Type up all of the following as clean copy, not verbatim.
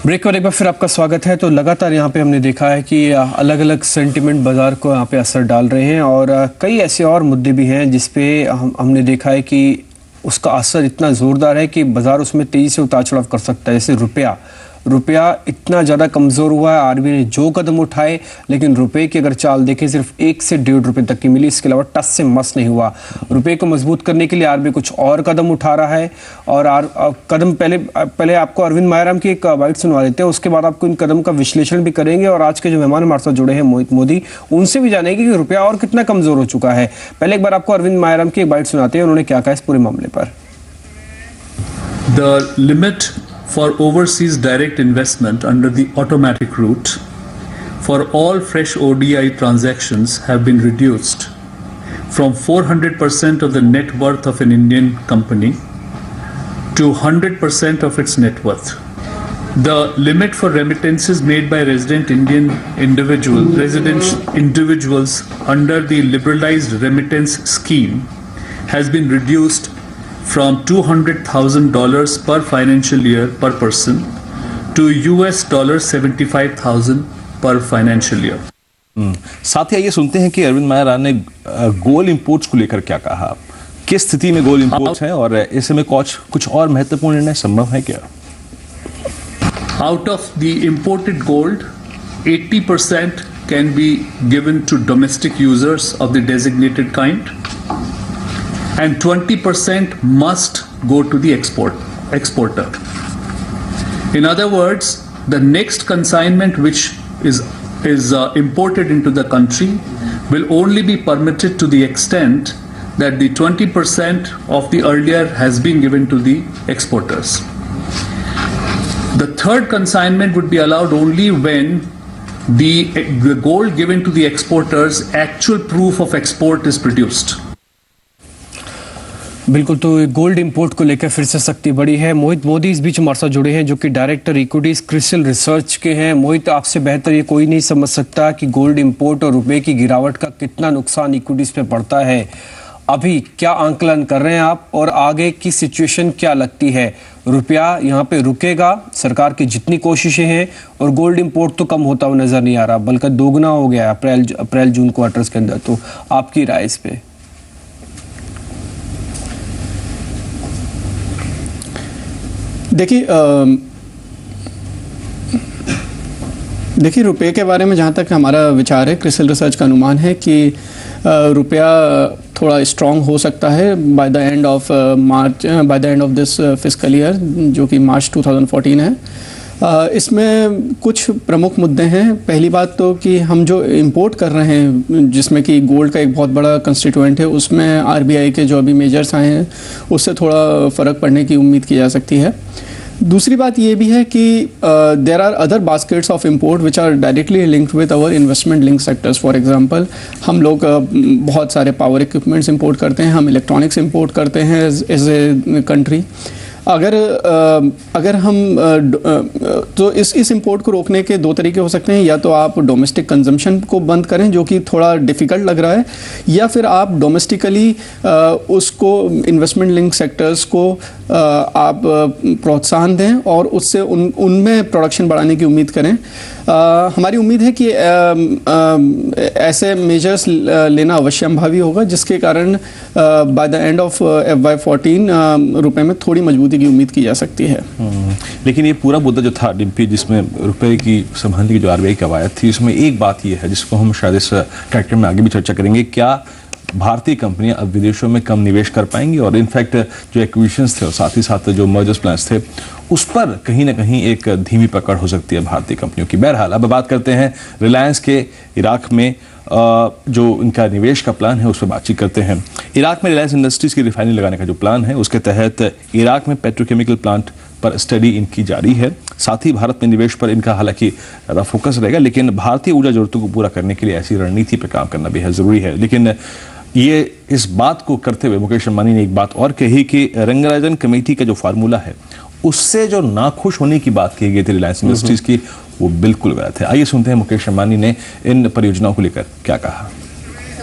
Break पर एक बार फिर आपका स्वागत है। तो लगातार यहाँ पे हमने देखा है कि अलग अलग सेंटिमेंट बाजार को यहाँ पे असर डाल रहे हैं और कई ऐसे और मुद्दे भी हैं जिसपे हमने देखा है कि उसका असर इतना ज़ोरदार है कि बाजार उसमें तेज़ी से उतार चढ़ाव कर सकता है। जैसे रुपया इतना ज़्यादा कमज़ोर हुआ है, आरबीआई ने जो कदम उठाए, लेकिन रुपए की अगर चाल देखें सिर्फ 1 से 1.5 रुपये तक की मिली, इसके अलावा टस से मस नहीं हुआ। रुपए को मजबूत करने के लिए आरबीआई कुछ और कदम उठा रहा है और कदम पहले आपको अरविंद मायाराम की एक बाइट सुनवा देते हैं, उसके बाद आपको इन कदम का विश्लेषण भी करेंगे और आज के जो मेहमान हमारे साथ जुड़े हैं मोहित मोदी, उनसे भी जानेंगे कि रुपया और कितना कमज़ोर हो चुका है। पहले एक बार आपको अरविंद मायाराम की एक बाइट सुनाते हैं, उन्होंने क्या कहा इस पूरे मामले पर। The limit for overseas direct investment under the automatic route for all fresh ODI transactions have been reduced from 400% of the net worth of an Indian company to 100% of its net worth. The limit for remittances made by resident Indian individuals under the liberalized remittance scheme has been reduced from $200,000 per financial year per person to $75,000 per financial year. साथ ही आइए सुनते हैं कि अरविंद मायाराम ने gold imports को लेकर क्या कहा। किस स्थिति में गोल्ड इंपोर्ट्स हैं और ऐसे में कुछ और महत्वपूर्ण निर्णय संभव है क्या? Out of the imported gold, 80% can be given to domestic users of the designated kind, and 20% must go to the exporter. In other words, the next consignment which is imported into the country will only be permitted to the extent that the 20% of the earlier has been given to the exporters. The third consignment would be allowed only when the gold given to the exporters actual proof of export is produced. बिल्कुल, तो gold import को लेकर फिर से सख्ती बढ़ी है। मोहित मोदी इस बीच हमारे साथ जुड़े हैं जो कि डायरेक्टर इक्विटीज क्रिसिल रिसर्च के हैं। मोहित, आपसे बेहतर ये कोई नहीं समझ सकता कि गोल्ड इंपोर्ट और रुपए की गिरावट का कितना नुकसान इक्विटीज पे पड़ता है। अभी क्या आंकलन कर रहे हैं आप और आगे की सिचुएशन क्या लगती है? रुपया यहाँ पे रुकेगा, सरकार की जितनी कोशिशें हैं, और गोल्ड इंपोर्ट तो कम होता हुआ नजर नहीं आ रहा बल्कि दोगुना हो गया अप्रैल जून क्वार्टर्स के अंदर। तो आपकी राय इस पे? देखिए रुपये के बारे में जहाँ तक हमारा विचार है, क्रिसिल रिसर्च का अनुमान है कि रुपया थोड़ा स्ट्रॉन्ग हो सकता है by the end of this fiscal year, जो कि मार्च 2014 है। इसमें कुछ प्रमुख मुद्दे हैं। पहली बात तो कि हम जो इंपोर्ट कर रहे हैं, जिसमें कि गोल्ड का एक बहुत बड़ा कंस्टिट्यूएंट है, उसमें आरबीआई के जो अभी मेजर्स आए हैं उससे थोड़ा फ़र्क पड़ने की उम्मीद की जा सकती है। दूसरी बात ये भी है कि there are other baskets of import which are directly linked with our investment link sectors. For example, हम लोग बहुत सारे पावर इक्विपमेंट्स इंपोर्ट करते हैं, हम इलेक्ट्रॉनिक्स इंपोर्ट करते हैं एज ए कंट्री। अगर हम तो इस इंपोर्ट को रोकने के दो तरीके हो सकते हैं। या तो आप डोमेस्टिक कंजम्पशन को बंद करें, जो कि थोड़ा डिफ़िकल्ट लग रहा है, या फिर आप डोमेस्टिकली उसको इन्वेस्टमेंट लिंक सेक्टर्स को आप प्रोत्साहन दें और उससे उनमें प्रोडक्शन बढ़ाने की उम्मीद करें। हमारी उम्मीद है कि ऐसे मेजर्स लेना अवश्यंभावी होगा, जिसके कारण by the end of FY14 रुपए में थोड़ी मजबूती की उम्मीद की जा सकती है। लेकिन ये पूरा मुद्दा जो था डिम्पी, जिसमें रुपए की संभालने की जो आरबीआई की कवायद थी, इसमें एक बात ये है जिसको हम शायद इस कैरेक्टर में आगे भी चर्चा करेंगे, क्या भारतीय कंपनियां अब विदेशों में कम निवेश कर पाएंगी? और इनफैक्ट जो एक्विजिशंस थे और साथ ही साथ जो मर्जर्स प्लान्स थे, उस पर कहीं ना कहीं एक धीमी पकड़ हो सकती है भारतीय कंपनियों की। बहरहाल अब बात करते हैं रिलायंस के इराक में जो इनका निवेश का प्लान है, उस पर बातचीत करते हैं। इराक में रिलायंस इंडस्ट्रीज की रिफाइनरी लगाने का जो प्लान है, उसके तहत इराक में पेट्रोकेमिकल प्लांट पर स्टडी इनकी जारी है। साथ ही भारत में निवेश पर इनका हालांकि ज़्यादा फोकस रहेगा, लेकिन भारतीय ऊर्जा जरूरतों को पूरा करने के लिए ऐसी रणनीति पर काम करना बेहद ज़रूरी है। लेकिन ये इस बात को करते हुए मुकेश अंबानी ने एक बात और कही कि रंगराजन कमेटी का जो फार्मूला है, उससे जो नाखुश होने की बात की गई थी रिलायंस इंडस्ट्रीज की, वो बिल्कुल गलत है। आइए सुनते हैं मुकेश अंबानी ने इन परियोजनाओं को लेकर क्या कहा।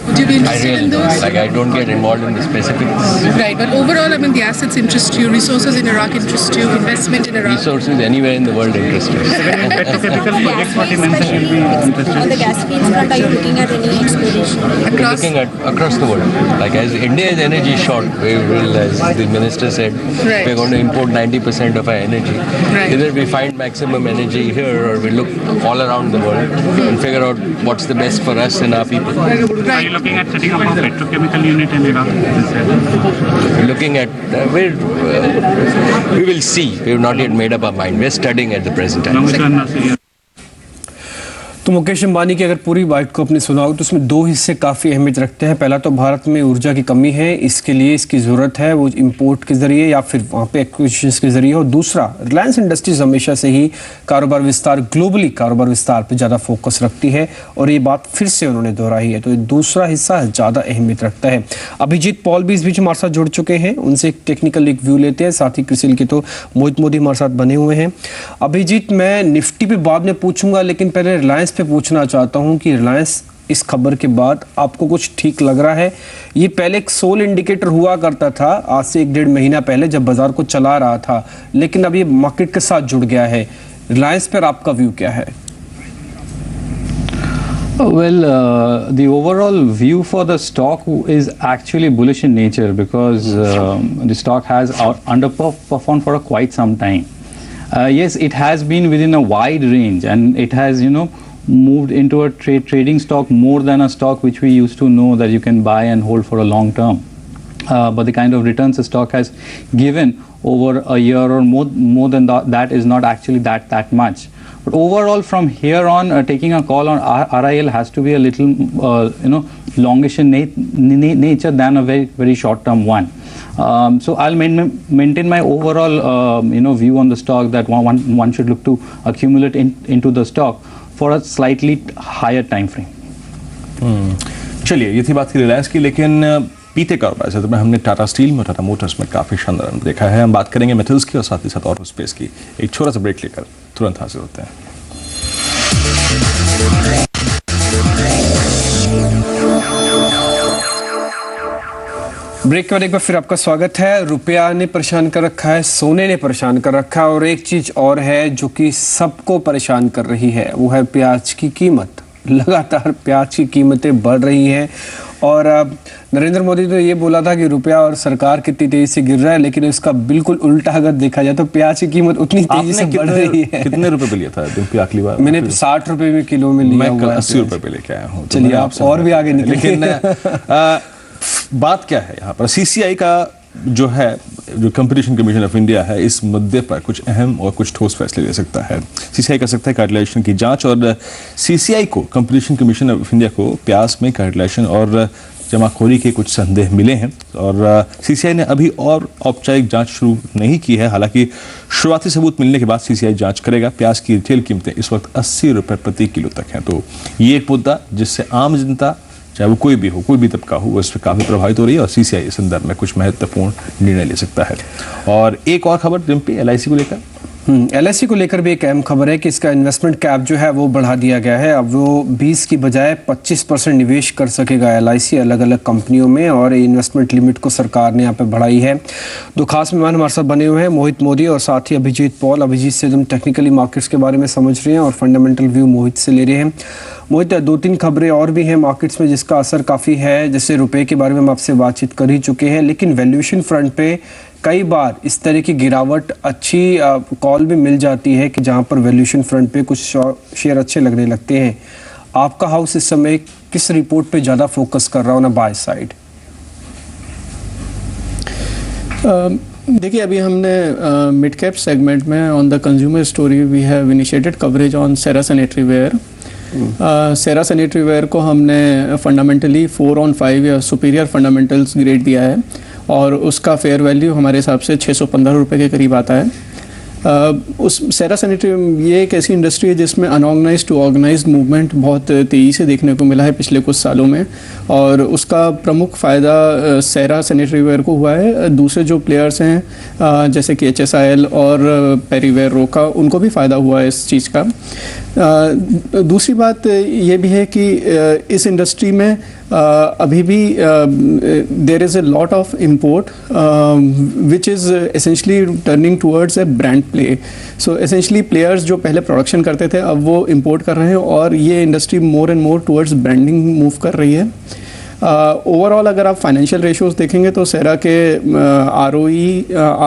Would you be I interested really in don't. those? Like, I don't get involved in the specifics. Right, but overall, I mean, the assets interest you, resources in Iraq interest you, investment in Iraq. Resources anywhere in the world interest us. Petrochemical projects, what you mentioned, you'll be interested. On the gas fields front, are you looking at any exploration? We're Across, looking at across the world. Like, as India is energy short, we will, as the minister said, Right. we're going to import 90% of our energy. Right. Either we find maximum energy here, or we look all around the world and figure out what's the best for us and our people. Are you looking at setting up a petrochemical unit in Iraq? We're looking at, we will see. We have not yet made up our mind. We're studying at the present time. तो मुकेश अंबानी की अगर पूरी bite को अपने सुना हो तो उसमें दो हिस्से काफ़ी अहमियत रखते हैं। पहला तो भारत में ऊर्जा की कमी है, इसके लिए इसकी ज़रूरत है वो इंपोर्ट के ज़रिए या फिर वहाँ पे एक्विजिशंस के ज़रिए। और दूसरा, रिलायंस इंडस्ट्रीज हमेशा से ही कारोबार विस्तार, ग्लोबली कारोबार विस्तार पे ज़्यादा फोकस रखती है और ये बात फिर से उन्होंने दोहराई है। तो ये दूसरा हिस्सा ज़्यादा अहमियत रखता है। अभिजीत पॉल भी इस बीच हमारे साथ जुड़ चुके हैं, उनसे एक टेक्निकल एक व्यू लेते हैं। साथ ही क्रिसिल के तो मोहित मोदी हमारे साथ बने हुए हैं। अभिजीत, मैं निफ्टी पे बाद में पूछूंगा, लेकिन पहले रिलायंस पे पूछना चाहता हूं कि रिलायंस इस खबर के बाद आपको कुछ ठीक लग रहा है? ये पहले एक सोल इंडिकेटर हुआ करता था आज से 1-1.5 महीना पहले जब बाजार को चला रहा था, लेकिन अब ये मार्केट के साथ जुड़ गया है। रिलायंस पर आपका व्यू क्या है? Well, the overall view for the stock is actually bullish in nature because the stock has underperformed for quite some time. Yes, it has been within a wide range and it has, moved into a trading stock more than a stock which we used to know that you can buy and hold for a long term. But the kind of returns the stock has given over a year or more than that is not actually that much. But overall, from here on, taking a call on RIL has to be a little, longish in nature than a very short-term one. So I'll maintain my overall, view on the stock that one should look to accumulate into the stock for a slightly higher time frame. चलिए, ये थी बात की रिलायंस की, लेकिन पीते कारोबार क्षेत्र में हमने टाटा स्टील में, टाटा मोटर्स में काफ़ी शानदार देखा है। हम बात करेंगे मेटल्स की और साथ ही साथ ऑटो स्पेस की। एक छोटा सा ब्रेक लेकर तुरंत हाजिर होते हैं। ब्रेक के बाद एक बार फिर आपका स्वागत है। रुपया ने परेशान कर रखा है, सोने ने परेशान कर रखा है, और एक चीज और है जो कि सबको परेशान कर रही है, वो है प्याज की कीमत। लगातार प्याज की कीमतें बढ़ रही हैं और नरेंद्र मोदी तो ये बोला था कि रुपया और सरकार कितनी तेजी से गिर रहा है, लेकिन इसका बिल्कुल उल्टा अगर देखा जाए तो प्याज की कीमत उतनी तेजी से बढ़ रही है। कितने रुपए पे लिया था आखिरी बार? मैंने 60 रुपए में किलो में लिया। मैं कल 80 रुपए पे लेके आया हूँ। चलिए, आप और भी आगे निकले। लेकिन बात क्या है यहाँ पर? सीसीआई का जो कंपटीशन कमीशन ऑफ इंडिया है, इस मुद्दे पर कुछ अहम और कुछ ठोस फैसले ले सकता है। सीसीआई कर सकता है कार्टेलाइजेशन की जांच, और सीसीआई को, कंपटीशन कमीशन ऑफ इंडिया को, प्याज में कार्टेलाइजेशन और जमाखोरी के कुछ संदेह मिले हैं और सीसीआई ने अभी और औपचारिक जांच शुरू नहीं की है। हालांकि शुरुआती सबूत मिलने के बाद सीसीआई जांच करेगा। प्याज की रिटेल कीमतें इस वक्त 80 रुपए प्रति किलो तक हैं। तो ये एक मुद्दा जिससे आम जनता, चाहे वो कोई भी हो, कोई भी तबका हो, वो इस पर काफ़ी प्रभावित हो रही है और सीसीआई इस संदर्भ में कुछ महत्वपूर्ण निर्णय ले सकता है। और एक और खबर डिम्पी, एलआईसी को लेकर। एलआईसी को लेकर भी एक अहम खबर है कि इसका इन्वेस्टमेंट कैप जो है वो बढ़ा दिया गया है। अब वो 20 की बजाय 25% निवेश कर सकेगा एलआईसी अलग अलग कंपनियों में, और इन्वेस्टमेंट लिमिट को सरकार ने यहाँ पे बढ़ाई है। दो खास मेहमान हमारे साथ बने हुए हैं, मोहित मोदी और साथ ही अभिजीत पॉल। अभिजीत से हम टेक्निकली मार्केट्स के बारे में समझ रहे हैं और फंडामेंटल व्यू मोहित से ले रहे हैं। मोहित, 2-3 खबरें और भी हैं मार्केट्स में जिसका असर काफ़ी है। जैसे रुपए के बारे में हम आपसे बातचीत कर ही चुके हैं, लेकिन वैल्यूएशन फ्रंट पे कई बार इस तरह की गिरावट, अच्छी कॉल भी मिल जाती है कि जहां पर वैल्यूएशन फ्रंट पे कुछ शेयर अच्छे लगने लगते हैं। आपका हाउस इस समय किस रिपोर्ट पे ज़्यादा फोकस कर रहा हो ना बाय साइड? देखिए, अभी हमने मिड कैप सेगमेंट में on the consumer story we have initiated coverage on Cera sanitary ware. Cera sanitary ware को हमने फंडामेंटली 4/5 या सुपीरियर फंडामेंटल्स ग्रेड दिया है और उसका फेयर वैल्यू हमारे हिसाब से 615 रुपये के करीब आता है। उस सेरा सैनिटरी, ये एक ऐसी इंडस्ट्री है जिसमें अनऑर्गेनाइज्ड टू ऑर्गेनाइज्ड मूवमेंट बहुत तेज़ी से देखने को मिला है पिछले कुछ सालों में, और उसका प्रमुख फ़ायदा सेरा सैनिटरी वेयर को हुआ है। दूसरे जो प्लेयर्स हैं जैसे कि HSIL और पेरीवेयर रोका, उनको भी फ़ायदा हुआ है इस चीज़ का। दूसरी बात ये भी है कि इस इंडस्ट्री में अभी भी there is a lot of import which is essentially turning towards a brand play. So essentially players जो पहले प्रोडक्शन करते थे अब वो इम्पोर्ट कर रहे हैं और ये industry more and more towards branding move कर रही है. ओवरऑल अगर आप फाइनेंशियल रेशियोज देखेंगे तो सेरा के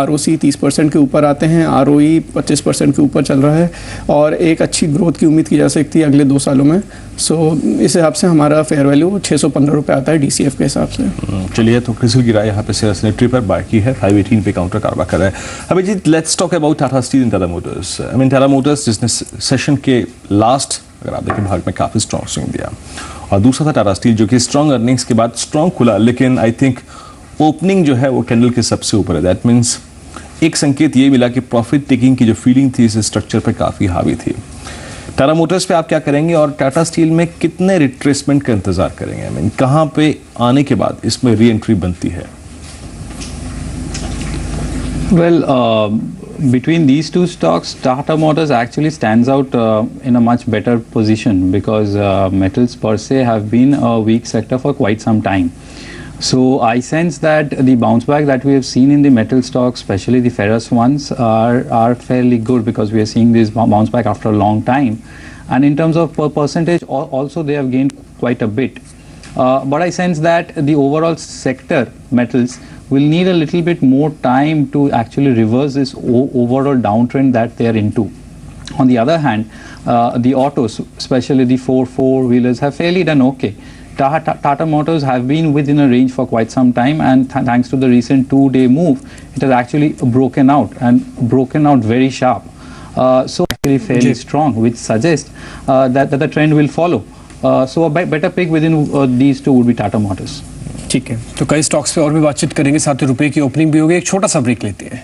ROC 30% के ऊपर आते हैं, ROE 25% के ऊपर चल रहा है और एक अच्छी ग्रोथ की उम्मीद की जा सकती है अगले 2 सालों में. सो इस हिसाब से हमारा फेयर वैल्यू 615 रुपये आता है DCF के हिसाब से. चलिए, तो क्रिसिल की राय यहाँ पे सेरा सैनिटरी पर बाकी है, 518 पे काउंटर कारोबार कर रहा है. Abhijit, let's talk about Tata Steel and Tata Motors. I mean Tata Motors जिसने सेशन के लास्ट अगर आप देखें भाग में काफ़ी स्ट्रॉन्ग स्विंग दिया और दूसरा था टाटा स्टील जो कि स्ट्रॉन्ग अर्निंग्स के बाद स्ट्रॉन्ग खुला, लेकिन आई थिंक ओपनिंग जो है वो कैंडल के सबसे ऊपर है. दैट मीन्स एक संकेत ये मिला कि प्रॉफिट टेकिंग की जो फीलिंग थी इस स्ट्रक्चर पर काफ़ी हावी थी. टाटा मोटर्स पे आप क्या करेंगे और टाटा स्टील में कितने रिट्रेसमेंट का इंतजार करेंगे? आई मीन कहाँ पे आने के बाद इसमें री एंट्री बनती है? Well, between these two stocks, Tata Motors actually stands out in a much better position because metals per se have been a weak sector for quite some time. So I sense that the bounce back that we have seen in the metal stocks, especially the ferrous ones, are fairly good because we are seeing this bounce back after a long time. And in terms of per percentage, also they have gained quite a bit. But I sense that the overall sector, metals, will need a little bit more time to actually reverse this overall downtrend that they are into. On the other hand, the autos, especially the four-wheelers, have fairly done okay. Tata Motors have been within a range for quite some time, and thanks to the recent 2-day move, it has actually broken out and broken out very sharp. So actually fairly strong, which suggests that the trend will follow. So a better pick within these two would be Tata Motors. ठीक है, तो कई stocks पे और भी बातचीत करेंगे, साथ ही रुपए की ओपनिंग भी होगी. एक छोटा सा ब्रेक लेते हैं.